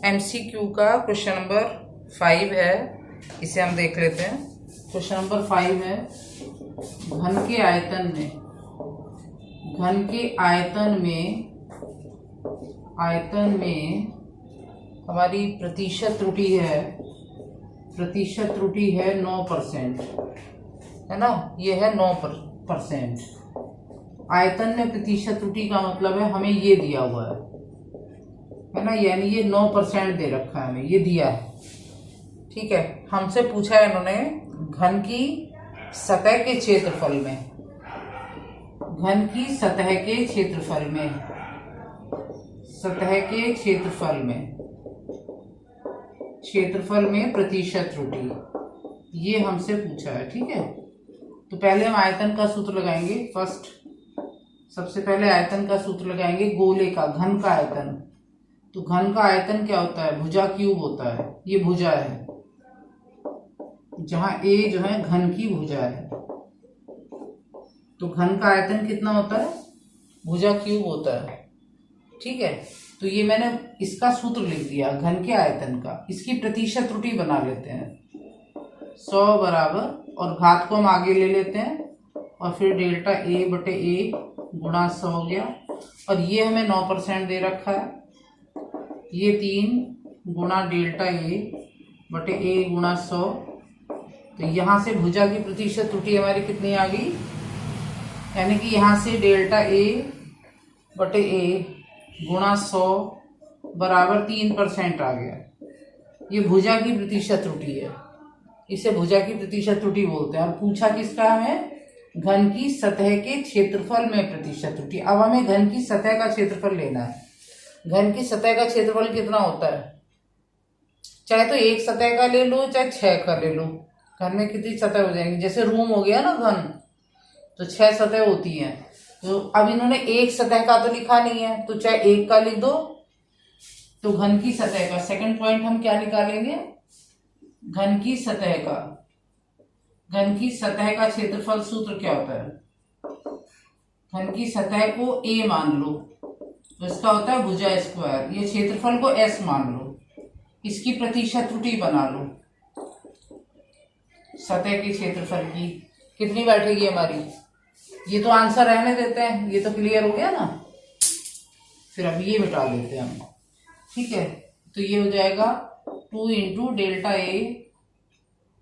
MCQ का question number 5 है, इसे हम देख लेते हैं। क्वेश्चन नंबर 5 है, घन के आयतन में हमारी प्रतिशत त्रुटि है 9%, है ना। ये है 9%। आयतन में प्रतिशत त्रुटि का मतलब है हमें ये दिया हुआ है ना, यानी ये 9% दे रखा है, हमें ये दिया है। ठीक है, हमसे पूछा है इन्होंने घन की सतह के क्षेत्रफल में प्रतिशत त्रुटि, ये हमसे पूछा है। ठीक है, तो पहले हम आयतन का सूत्र लगाएंगे। सबसे पहले आयतन का सूत्र लगाएंगे गोले का, घन का आयतन। तो घन का आयतन क्या होता है? भुजा क्यूब होता है। ये भुजा है, जहां ए जो है घन की भुजा है। तो घन का आयतन कितना होता है? भुजा क्यूब होता है। ठीक है, तो ये मैंने इसका सूत्र लिख दिया घन के आयतन का। इसकी प्रतिशत त्रुटि बना लेते हैं 100 बराबर, और घात को हम आगे ले लेते हैं, और फिर डेल्टा ए बटे ए गुणा 100 हो गया। और ये हमें 9% दे रखा है। ये 3 गुणा डेल्टा ए बटे ए गुणा 100। तो यहाँ से भुजा की प्रतिशत त्रुटि हमारी कितनी आ गई? यानी कि यहाँ से डेल्टा ए बटे ए गुणा 100 बराबर 3% आ गया। ये भुजा की प्रतिशत त्रुटि है, इसे भुजा की प्रतिशत त्रुटि बोलते हैं। और पूछा किसका हमें? घन की सतह के क्षेत्रफल में प्रतिशत त्रुटि। अब हमें घन की सतह का क्षेत्रफल लेना है। घन की सतह का क्षेत्रफल कितना होता है? चाहे तो एक सतह का ले लो, चाहे 6 का ले लो। घन में कितनी सतह हो जाएंगी? जैसे रूम हो गया ना घन, तो 6 सतह होती हैं। तो अब इन्होंने एक सतह का तो लिखा नहीं है, तो चाहे एक का लिख दो। तो घन की सतह का सेकंड पॉइंट हम क्या निकालेंगे? घन की सतह का क्षेत्रफल सूत्र क्या होता है? घन की सतह को a मान लो, तो इसका होता है भुजा स्क्वायर। ये क्षेत्रफल को s मान लो, इसकी प्रतिशत त्रुटि बना लो। सतह के क्षेत्रफल की कितनी बैठेगी हमारी? ये तो आंसर रहने देते हैं, ये तो क्लियर हो गया ना। फिर अब ये मिटा लेते हैं हम। ठीक है, तो ये हो जाएगा 2 इंटू डेल्टा ए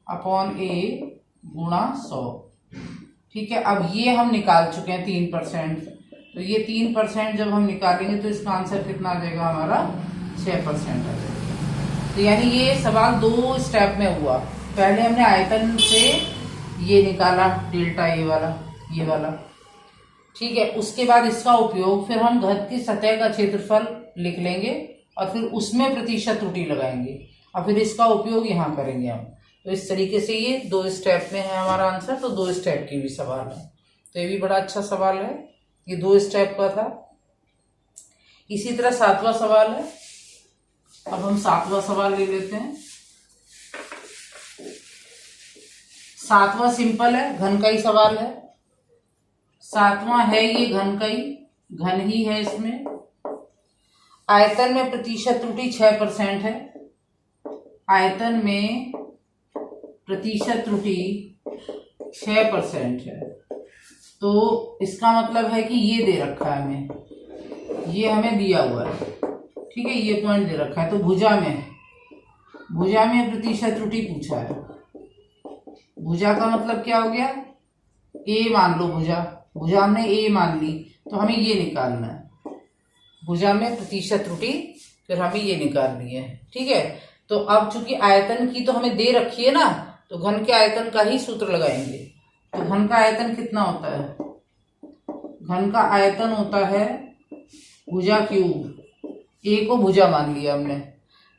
अपॉन ए गुणा 100। ठीक है, अब ये हम निकाल चुके हैं 3%। तो ये 3% जब हम निकालेंगे तो इसका आंसर कितना आ जाएगा हमारा? 6% आ जाएगा। तो यानी ये सवाल 2 स्टेप में हुआ। पहले हमने आयतन से ये निकाला डेल्टा ए वाला, ये वाला। ठीक है, उसके बाद इसका उपयोग फिर हम घन की सतह का क्षेत्रफल लिख लेंगे, और फिर उसमें प्रतिशत त्रुटि लगाएंगे, और फिर इसका उपयोग यहाँ करेंगे हम। तो इस तरीके से ये 2 स्टेप में है हमारा आंसर। तो 2 स्टेप की भी सवाल है, तो ये भी बड़ा अच्छा सवाल है। ये 2 स्टेप का था। इसी तरह 7वां सवाल है। अब हम 7वां सवाल ले लेते हैं। 7वां सिंपल है, घन का ही सवाल है। 7वां है ये घन का ही, घन ही है। इसमें आयतन में प्रतिशत त्रुटि 6% है। आयतन में प्रतिशत त्रुटि 6% है। तो इसका मतलब है कि ये दे रखा है हमें, ये हमें दिया हुआ है। ठीक है, ये पॉइंट दे रखा है। तो भुजा में प्रतिशत त्रुटि पूछा है। भुजा का मतलब क्या हो गया? ए मान लो भुजा हमने ए मान ली, तो हमें ये निकालना है। भुजा में प्रतिशत त्रुटि फिर हमें ये निकालनी है। ठीक है, तो अब चूंकि आयतन की तो हमें दे रखी है ना, तो घन के आयतन का ही सूत्र लगाएंगे। तो घन का आयतन कितना होता है? घन का आयतन होता है भुजा क्यूब। ए को भुजा मान लिया हमने।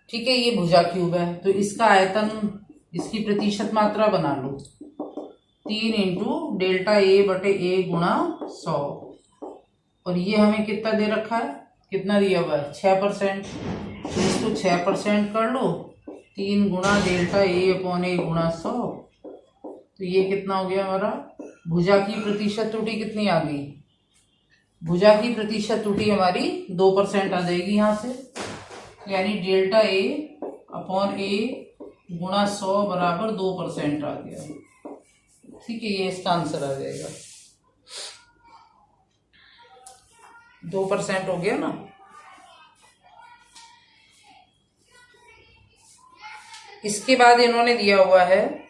ठीक है, ये भुजा क्यूब है, तो इसका आयतन, इसकी प्रतिशत मात्रा बना लो 3 इंटू डेल्टा ए बटे ए गुणा 100। और ये हमें कितना दे रखा है? कितना दिया हुआ है? 6%। तो इसको 6% कर लो, 3 गुणा डेल्टा ए अपॉन ए गुणा 100। तो ये कितना हो गया हमारा? भुजा की प्रतिशत त्रुटि कितनी आ गई? भुजा की प्रतिशत त्रुटि हमारी 2% आ जाएगी यहाँ से। यानी डेल्टा ए अपॉन ए गुणा 100 बराबर 2% आ गया। ठीक है, ये इसका आंसर आ जाएगा। 2% हो गया ना। इसके बाद इन्होंने दिया हुआ है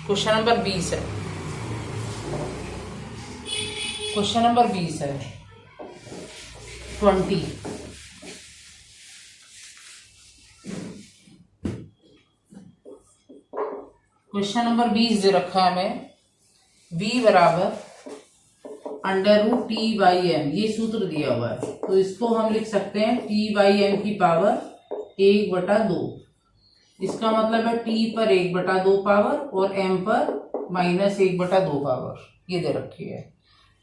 क्वेश्चन नंबर 20 है। क्वेश्चन नंबर 20 है 20। क्वेश्चन नंबर 20 दे रखा है हमें v बराबर √t/m, ये सूत्र दिया हुआ है। तो इसको हम लिख सकते हैं t/m की पावर 1/2। इसका मतलब है t पर 1/2 पावर और m पर -1/2 पावर, ये दे रखी है।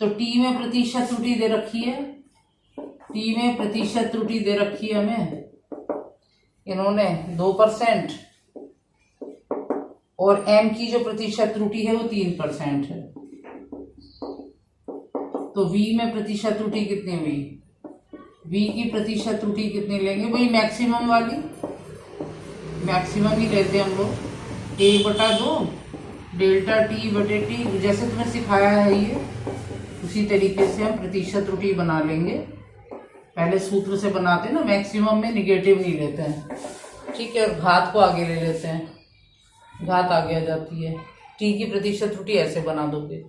तो t में प्रतिशत त्रुटि दे रखी है, t में प्रतिशत त्रुटि दे रखी है हमें इन्होंने 2%, और m की जो प्रतिशत त्रुटि है वो 3% है। तो v में प्रतिशत त्रुटि कितनी हुई, v की प्रतिशत त्रुटि कितनी लेंगे, वही मैक्सिमम वाली, मैक्सिमम ही लेते हैं हम लोग। 1/2 डेल्टा t/t, जैसे तुम्हें सिखाया है ये, उसी तरीके से हम प्रतिशत त्रुटि बना लेंगे। पहले सूत्र से बनाते ना, मैक्सिमम में निगेटिव नहीं लेते हैं। ठीक है, और घात को आगे ले लेते हैं, घात आगे आ जाती है। t की प्रतिशत त्रुटि ऐसे बना दोगे,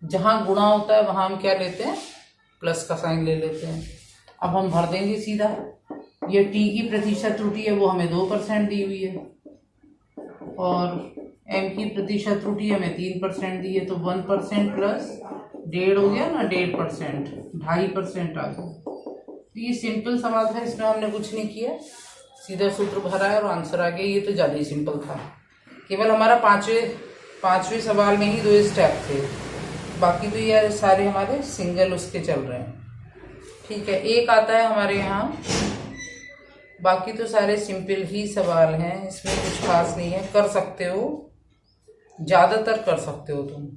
जहां गुणा होता है वहां हम क्या लेते हैं, प्लस का साइन ले लेते हैं। अब हम भर देंगे सीधा। ये t की प्रतिशत त्रुटि है वो हमें 2% दी हुई है, और m की प्रतिशत त्रुटि हमें 3% दी है। तो 1% प्लस 1.5 हो गया ना, 1.5%, 2.5% आ गया। तो ये सिंपल सवाल था, इसमें हमने कुछ नहीं किया, सीधा सूत्र भरा है और आंसर आ गया। ये तो ज़्यादा ही सिंपल था, केवल हमारा पांचवें सवाल में ही 2 स्टेप थे, बाकी तो ये सारे हमारे सिंगल उसके चल रहे हैं। ठीक है, एक आता है हमारे यहाँ, बाकी तो सारे सिंपल ही सवाल हैं, इसमें कुछ खास नहीं है। कर सकते हो, ज़्यादातर कर सकते हो तुम।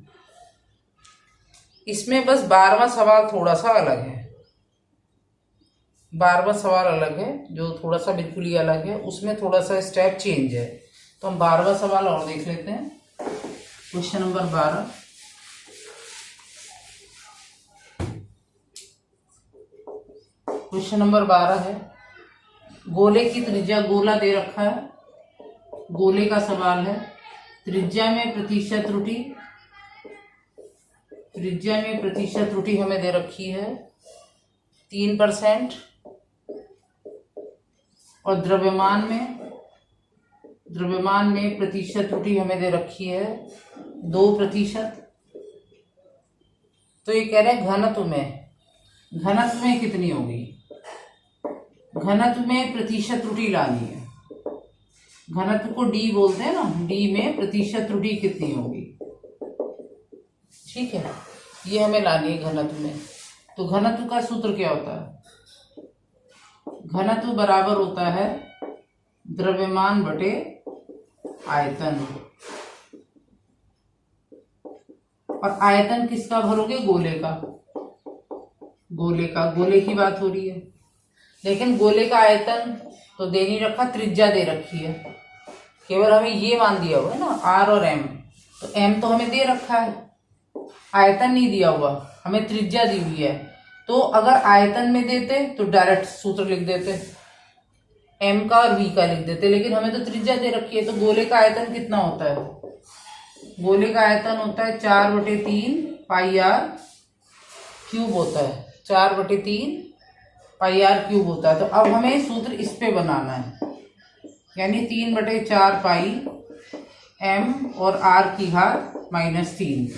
इसमें बस 12वां सवाल थोड़ा सा अलग है, 12वां सवाल अलग है, जो थोड़ा सा बिल्कुल ही अलग है, उसमें थोड़ा सा स्टेप चेंज है। तो हम 12वां सवाल और देख लेते हैं। क्वेश्चन नंबर 12, क्वेश्चन नंबर 12 है, गोले की त्रिज्या, गोला दे रखा है, गोले का सवाल है। त्रिज्या में प्रतिशत त्रुटि, त्रिज्या में प्रतिशत त्रुटि हमें दे रखी है 3%, और द्रव्यमान में प्रतिशत त्रुटि हमें दे रखी है 2%। तो ये कह रहे हैं घनत्व में कितनी होगी, घनत्व में प्रतिशत त्रुटि लानी है। घनत्व को d बोलते हैं ना, d में प्रतिशत त्रुटि कितनी होगी। ठीक है, ये हमें लानी है घनत्व में। तो घनत्व का सूत्र क्या होता है, घनत्व बराबर होता है द्रव्यमान बटे आयतन, और आयतन किसका भरोगे, गोले का, गोले की बात हो रही है। लेकिन गोले का आयतन तो दे नहीं रखा, त्रिज्या दे रखी है, केवल हमें ये मान दिया हुआ है ना, r और m। तो m तो हमें दे रखा है, आयतन नहीं दिया हुआ, हमें त्रिज्या दी हुई है। तो अगर आयतन में देते तो डायरेक्ट सूत्र लिख देते, m का और v का लिख देते, लेकिन हमें तो त्रिज्या दे रखी है। तो गोले का आयतन कितना होता है, गोले का आयतन होता है 4/3 πr³ होता है, 4/3 πr³ होता है। तो अब हमें सूत्र इस पे बनाना है, यानी 3/4 पाई m और r⁻³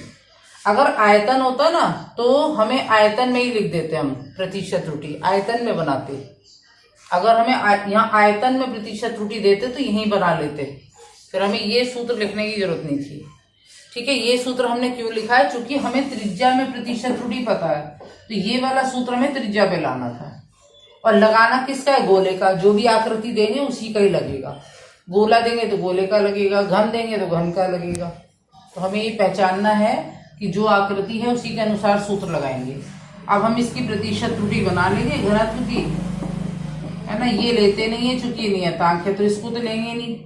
अगर आयतन होता ना तो हमें आयतन में ही लिख देते, हम प्रतिशत त्रुटि आयतन में बनाते। अगर हमें यहाँ आयतन में प्रतिशत त्रुटि देते तो यहीं बना लेते, फिर हमें ये सूत्र लिखने की जरूरत नहीं थी। ठीक है, ये सूत्र हमने क्यों लिखा है, क्योंकि हमें त्रिज्या में प्रतिशत त्रुटि पता है, तो ये वाला सूत्र हमें त्रिज्या पे लाना था। और लगाना किसका है, गोले का। जो भी आकृति देंगे उसी का ही लगेगा, गोला देंगे तो गोले का लगेगा, घन देंगे तो घन का लगेगा। तो हमें ये पहचानना है कि जो आकृति है उसी के अनुसार सूत्र लगाएंगे। अब हम इसकी प्रतिशत त्रुटि बना लेंगे घनत्व की, है ना। ये लेते नहीं है चूंकि नियतांक है, तो इसको तो लेंगे नहीं,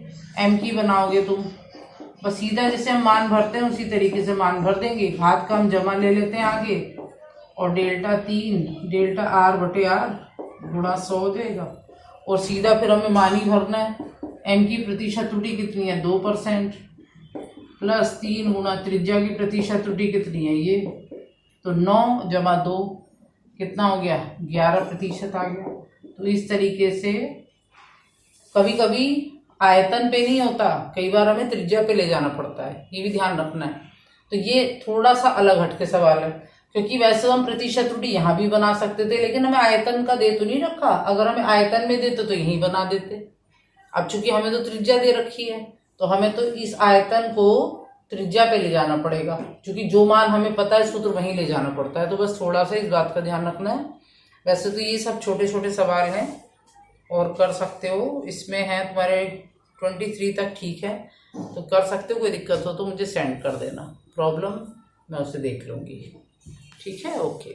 m की बनाओगे तुम, बस सीधा जैसे हम मान भरते हैं उसी तरीके से मान भर देंगे। घात का हम जमा ले लेते हैं आगे, और डेल्टा 3 डेल्टा r/r गुणा 100 हो जाएगा। और सीधा फिर हमें मान ही भरना है। m की प्रतिशत त्रुटि कितनी है 2%, प्लस 3 गुणा त्रिज्या की प्रतिशत त्रुटि कितनी है ये, तो 9 जमा 2 कितना हो गया 11% आ गया। तो इस तरीके से कभी कभी आयतन पे नहीं होता, कई बार हमें त्रिज्या पे ले जाना पड़ता है, ये भी ध्यान रखना है। तो ये थोड़ा सा अलग हटके सवाल है, क्योंकि वैसे हम प्रतिशत त्रुटि यहाँ भी बना सकते थे, लेकिन हमें आयतन का दे तो नहीं रखा। अगर हमें आयतन में देते तो यहीं बना देते। अब चूंकि हमें तो त्रिज्या दे रखी है, तो हमें तो इस आयतन को त्रिज्या पे ले जाना पड़ेगा, क्योंकि जो मान हमें पता है सूत्र वहीं ले जाना पड़ता है। तो बस थोड़ा सा इस बात का ध्यान रखना है। वैसे तो ये सब छोटे छोटे सवाल हैं और कर सकते हो, इसमें है तुम्हारे 23 तक, ठीक है, तो कर सकते हो। कोई दिक्कत हो तो मुझे सेंड कर देना, प्रॉब्लम मैं उसे देख लूँगी, ठीक है, ओके।